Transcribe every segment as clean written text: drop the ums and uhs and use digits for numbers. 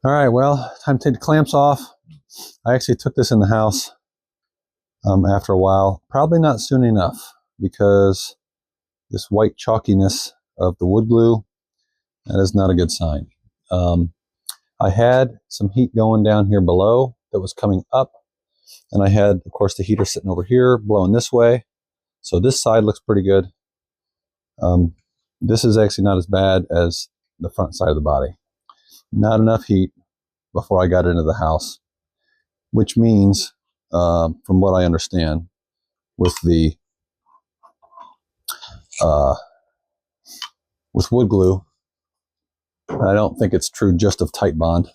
All right, well, time to take the clamps off. I actually took this in the house after a while. Probably not soon enough because this white chalkiness of the wood glue, that is not a good sign. I had some heat going down here below that was coming up, and I had, of course, the heater sitting over here blowing this way. So this side looks pretty good. This is actually not as bad as the front side of the body. Not enough heat before I got into the house, which means, from what I understand, with the with wood glue, I don't think it's true just of Tight Bond,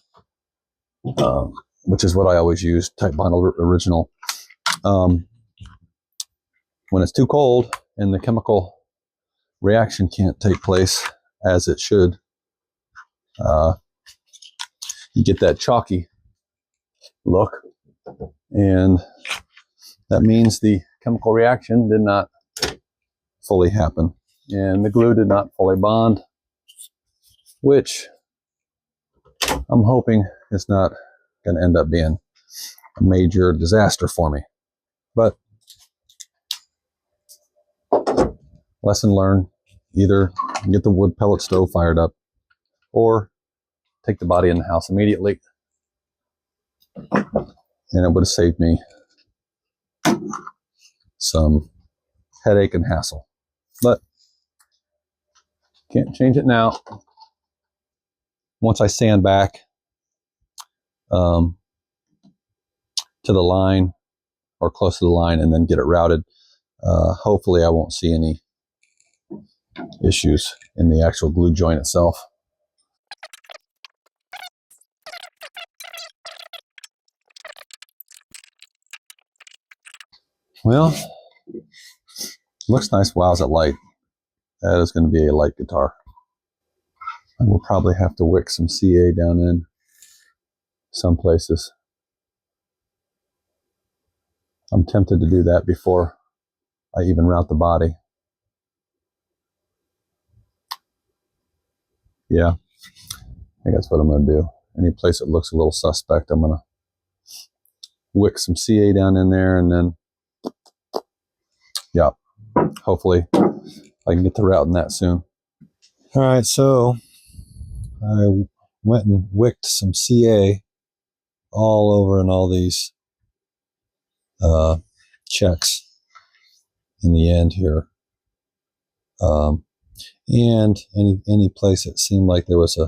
which is what I always use, Tight Bond Original. When it's too cold and the chemical reaction can't take place as it should, you get that chalky look, and that means the chemical reaction did not fully happen and the glue did not fully bond, which I'm hoping is not going to end up being a major disaster for me. But lesson learned, either get the wood pellet stove fired up or take the body in the house immediately, and it would have saved me some headache and hassle. But can't change it now. Once I sand back to the line or close to the line and then get it routed, hopefully I won't see any issues in the actual glue joint itself. Well, looks nice. Wow, is it light? That is going to be a light guitar. I will probably have to wick some CA down in some places. I'm tempted to do that before I even route the body. Yeah, I think that's what I'm going to do. Any place that looks a little suspect, I'm going to wick some CA down in there, and then, yeah, hopefully I can get to routing that soon. All right, so I went and wicked some CA all over in all these checks in the end here. And any place that seemed like there was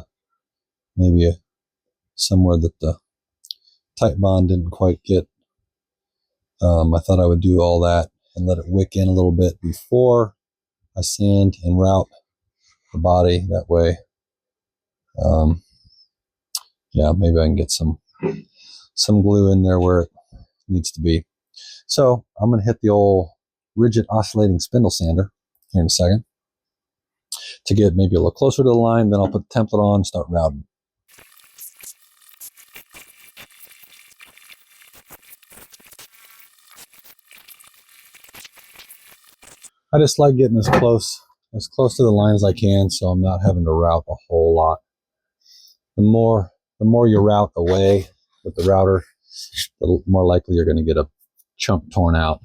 maybe somewhere that the Tight Bond didn't quite get, I thought I would do all that and let it wick in a little bit before I sand and route the body. That way, yeah, maybe I can get some glue in there where it needs to be. So I'm going to hit the old rigid oscillating spindle sander here in a second to get maybe a little closer to the line. Then I'll put the template on and start routing. I just like getting as close to the line as I can, so I'm not having to route a whole lot. The more you route away with the router, the more likely you're going to get a chunk torn out,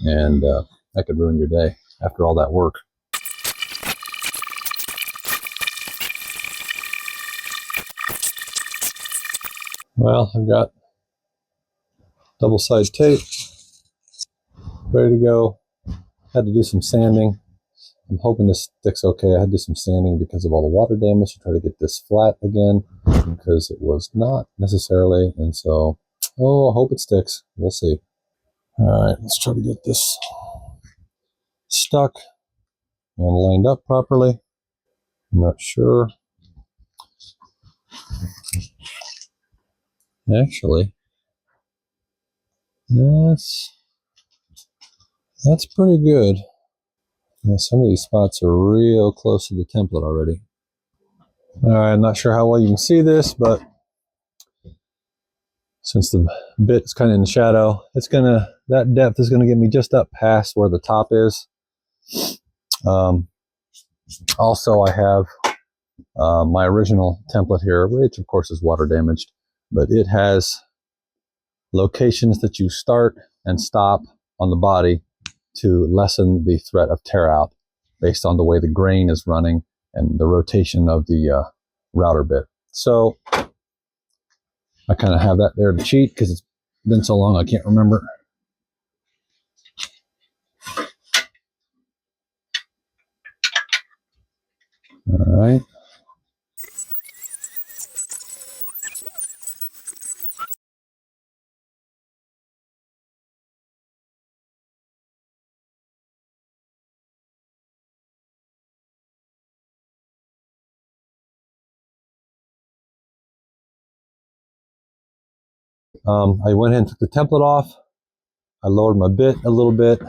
and that could ruin your day after all that work. Well, I've got double-sided tape ready to go. Had to do some sanding. I'm hoping this sticks okay. I had to do some sanding because of all the water damage to try to get this flat again, because it was not necessarily, and so, I hope it sticks. We'll see. All right, let's try to get this stuck and lined up properly. I'm not sure. Actually, that's pretty good. Yeah, some of these spots are real close to the template already. All right, I'm not sure how well you can see this, but since the bit is kind of in the shadow, that depth is gonna get me just up past where the top is. Also, I have My original template here, which of course is water damaged, but it has locations that you start and stop on the body to lessen the threat of tear out based on the way the grain is running and the rotation of the router bit. So I kind of have that there to cheat because it's been so long I can't remember. All right. I went ahead and took the template off. I lowered my bit a little bit.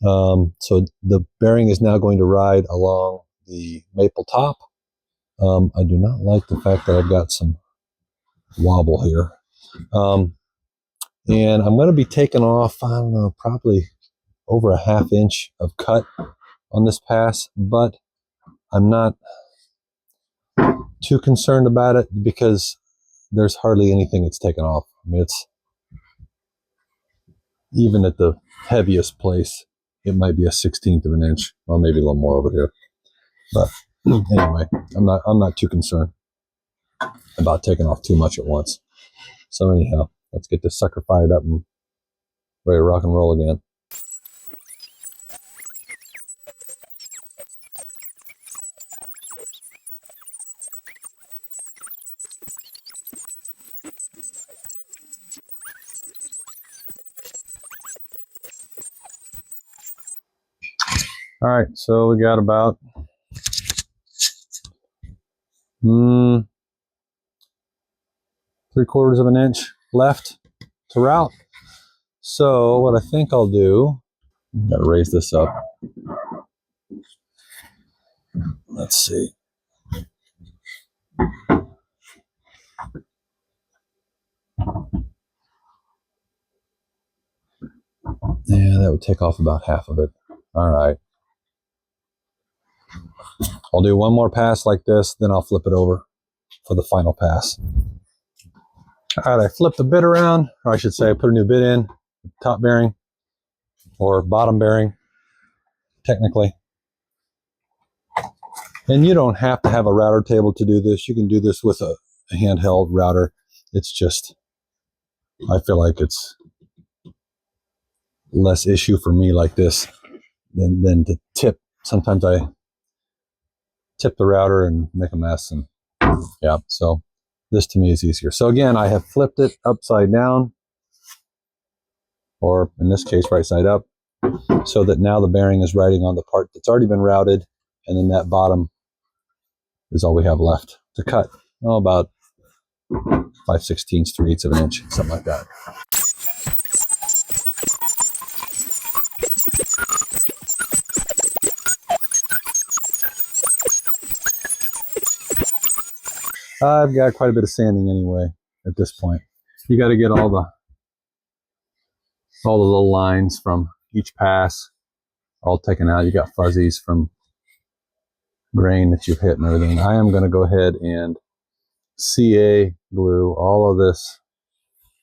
So the bearing is now going to ride along the maple top. I do not like the fact that I've got some wobble here. And I'm going to be taking off, I don't know, probably over a 1/2 inch of cut on this pass, but I'm not too concerned about it because there's hardly anything that's taken off. I mean, it's even at the heaviest place, it might be a 1/16 of an inch, or maybe a little more over here. But anyway, I'm not too concerned about taking off too much at once. So anyhow, let's get this sucker fired up and ready to rock and roll again. All right, so we got about 3/4 of an inch left to route. So what I think I'll do, gotta raise this up. Let's see. Yeah, that would take off about half of it. All right. I'll do one more pass like this, then I'll flip it over for the final pass. All right, I flipped the bit around, or I should say I put a new bit in, top bearing, or bottom bearing, technically. And you don't have to have a router table to do this. You can do this with a handheld router. It's just, I feel like it's less issue for me like this than to tip. Sometimes I tip the router and make a mess, and yeah, so this to me is easier. So again, I have flipped it upside down, or in this case, right side up, so that now the bearing is riding on the part that's already been routed, and then that bottom is all we have left to cut. Oh, about 5/16, 3/8 of an inch, something like that. I've got quite a bit of sanding anyway at this point. You got to get all the little lines from each pass all taken out. You got fuzzies from grain that you've hit and everything. I am going to go ahead and CA glue all of this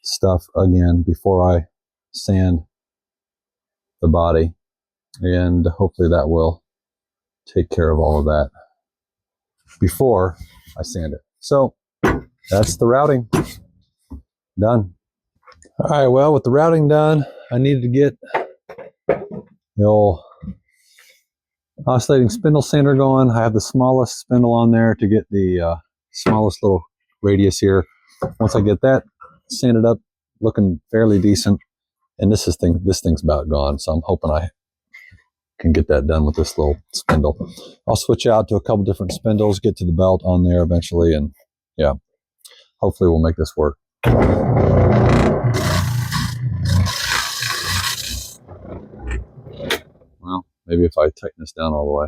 stuff again before I sand the body, and hopefully that will take care of all of that before I sand it. So that's the routing done. All right, well, with the routing done, I needed to get the old oscillating spindle sander going. I have the smallest spindle on there to get the smallest little radius here. Once I get that sanded up, looking fairly decent, and this thing's about gone, so I'm hoping I can get that done with this little spindle. I'll switch out to a couple different spindles, get to the belt on there eventually, and yeah, hopefully we'll make this work. Well, maybe if I tighten this down all the way.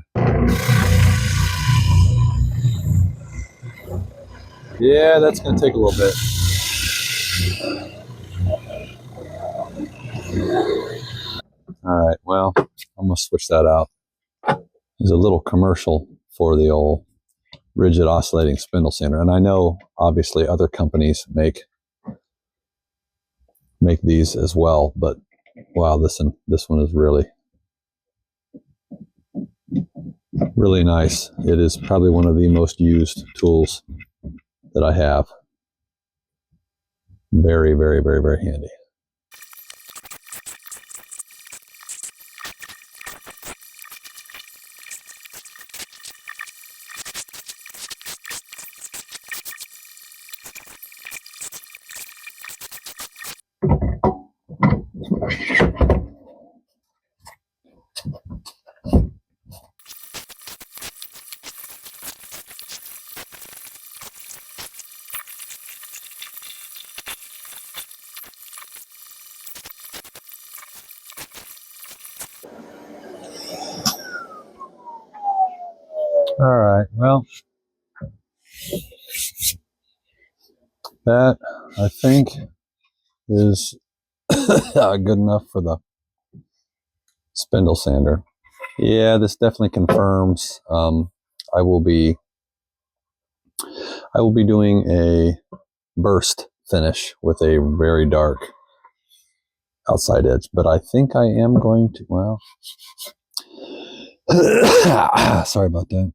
Yeah, that's going to take a little bit. All right, well, I'm going to switch that out. There's a little commercial for the old rigid oscillating spindle sander. And I know obviously other companies make these as well, but wow, this one is really nice. It is probably one of the most used tools that I have. Very, very, very, very handy. All right, well, that I think is good enough for the spindle sander. Yeah, this definitely confirms. I will be doing a burst finish with a very dark outside edge, but I think I am going to, well, sorry about that.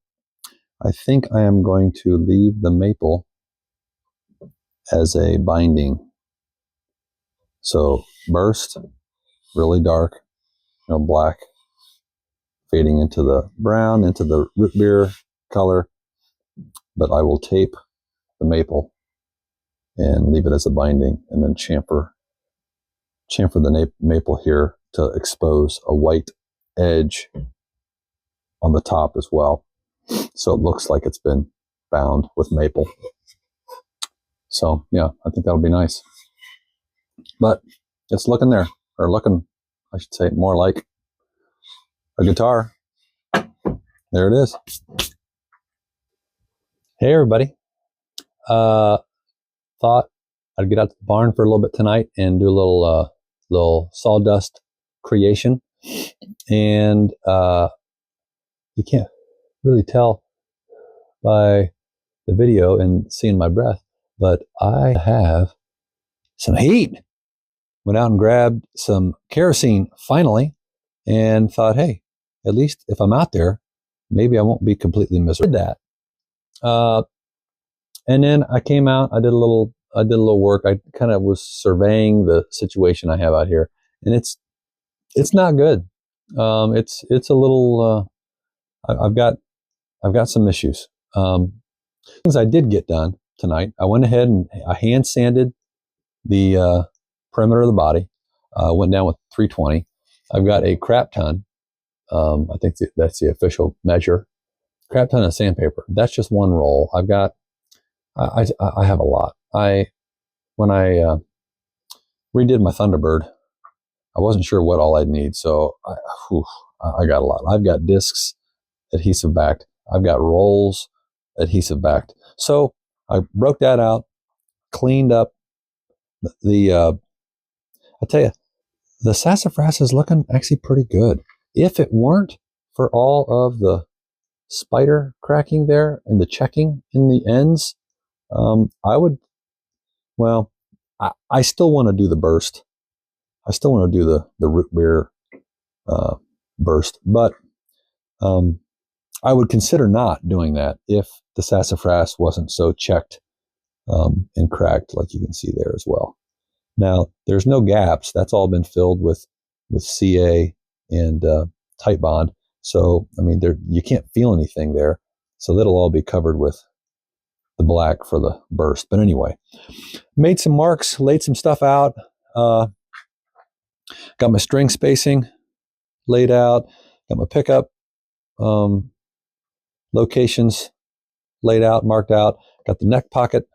I think I am going to leave the maple as a binding. So burst, really dark, black, fading into the brown, into the root beer color, but I will tape the maple and leave it as a binding, and then chamfer the maple here to expose a white edge on the top as well, so it looks like it's been bound with maple. So yeah, I think that'll be nice. But it's looking there, or looking, I should say, more like a guitar. There it is. Hey everybody. Thought I'd get out to the barn for a little bit tonight and do a little sawdust creation. And you can't really tell by the video and seeing my breath, but I have some heat. Went out and grabbed some kerosene finally and thought, hey, at least if I'm out there, maybe I won't be completely miserable. Did that. And then I came out, I did a little work. I kind of was surveying the situation I have out here, and it's not good. It's a little, I've got some issues. Things I did get done tonight. I went ahead and I hand sanded the perimeter of the body. Went down with 320. I've got a crap ton. I think that's the official measure. Crap ton of sandpaper. That's just one roll. I have a lot. When I redid my Thunderbird, I wasn't sure what all I'd need, so I got a lot. I've got discs, adhesive backed. I've got rolls, adhesive backed. So I broke that out, cleaned up I tell you, the sassafras is looking actually pretty good. If it weren't for all of the spider cracking there and the checking in the ends, I still want to do the burst. I still want to do the root beer burst, but I would consider not doing that if the sassafras wasn't so checked and cracked, like you can see there as well. Now, there's no gaps. That's all been filled with CA and tight bond. So, I mean, you can't feel anything there. So that'll all be covered with the black for the burst. But anyway, made some marks, laid some stuff out. Got my string spacing laid out. Got my pickup locations laid out, marked out. Got the neck pocket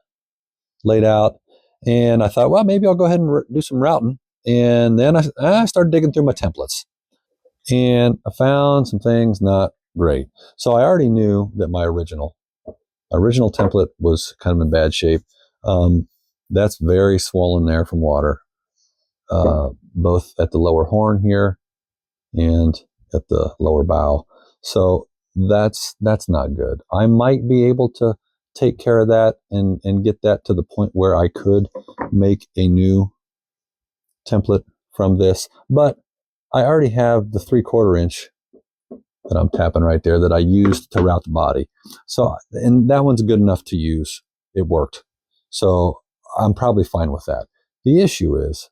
laid out. And I thought, well, maybe I'll go ahead and do some routing. And then I started digging through my templates. And I found some things not great. So I already knew that my original template was kind of in bad shape. That's very swollen there from water, both at the lower horn here and at the lower bow. So that's not good. I might be able to take care of that and get that to the point where I could make a new template from this, but I already have the 3/4 inch that I'm tapping right there that I used to route the body. So, and that one's good enough to use. It worked. So I'm probably fine with that. The issue is,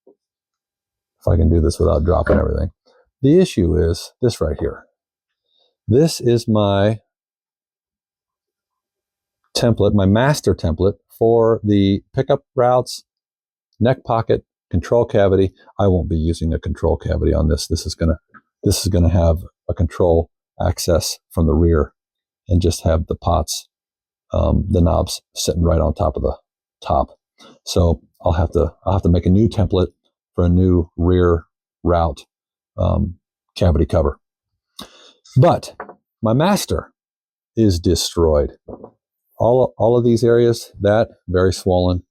if I can do this without dropping everything, the issue is this right here. This is my template, my master template for the pickup routes, neck pocket, control cavity. I won't be using a control cavity on this. This is gonna have a control access from the rear and just have the pots, the knobs sitting right on top of the top. So I'll have to make a new template for a new rear route cavity cover. But my master is destroyed. All of these areas, that very swollen,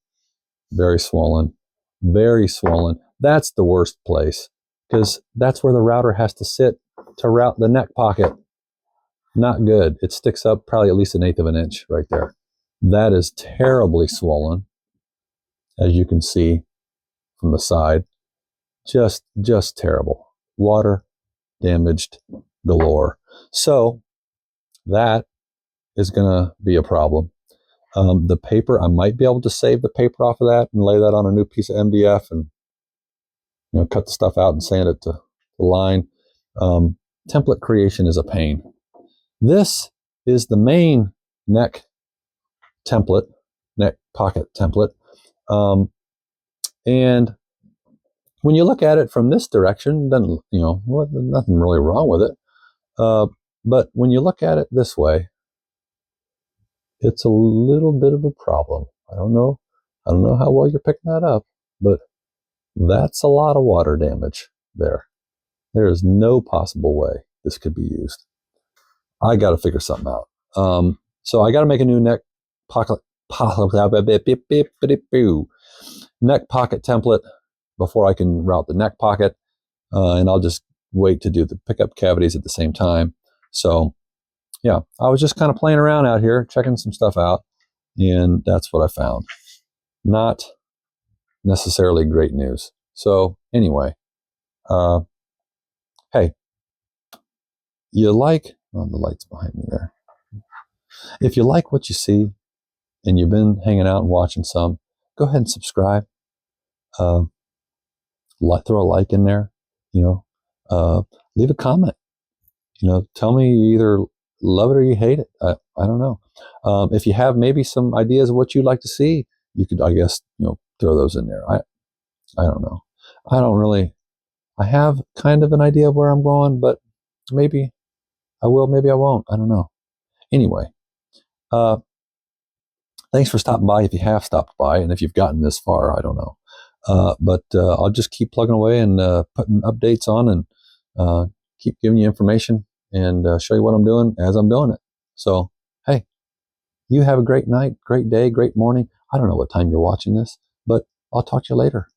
very swollen, very swollen. That's the worst place because that's where the router has to sit to route the neck pocket. Not good. It sticks up probably at least 1/8 of an inch right there. That is terribly swollen, as you can see from the side. Just terrible. Water damaged galore. So that is going to be a problem. The paper, I might be able to save the paper off of that and lay that on a new piece of MDF and cut the stuff out and sand it to the line. Template creation is a pain. This is the main neck template, neck pocket template. And when you look at it from this direction, then nothing really wrong with it. But when you look at it this way, it's a little bit of a problem. I don't know how well you're picking that up, but that's a lot of water damage there. There is no possible way this could be used. I got to figure something out. So I got to make a new neck pocket template before I can route the neck pocket, and I'll just wait to do the pickup cavities at the same time. So yeah, I was just kind of playing around out here, checking some stuff out, and that's what I found. Not necessarily great news. So anyway, hey, you like, oh, the light's behind me there. If you like what you see and you've been hanging out and watching some, go ahead and subscribe. Throw a like in there, leave a comment. Tell me you either love it or you hate it. I don't know. If you have maybe some ideas of what you'd like to see, you could, I guess, throw those in there. I don't know. I have kind of an idea of where I'm going, but maybe I will, maybe I won't. I don't know. Anyway, thanks for stopping by if you have stopped by, and if you've gotten this far, I don't know. But I'll just keep plugging away and putting updates on and keep giving you information and show you what I'm doing as I'm doing it. So, hey, you have a great night, great day, great morning. I don't know what time you're watching this, but I'll talk to you later.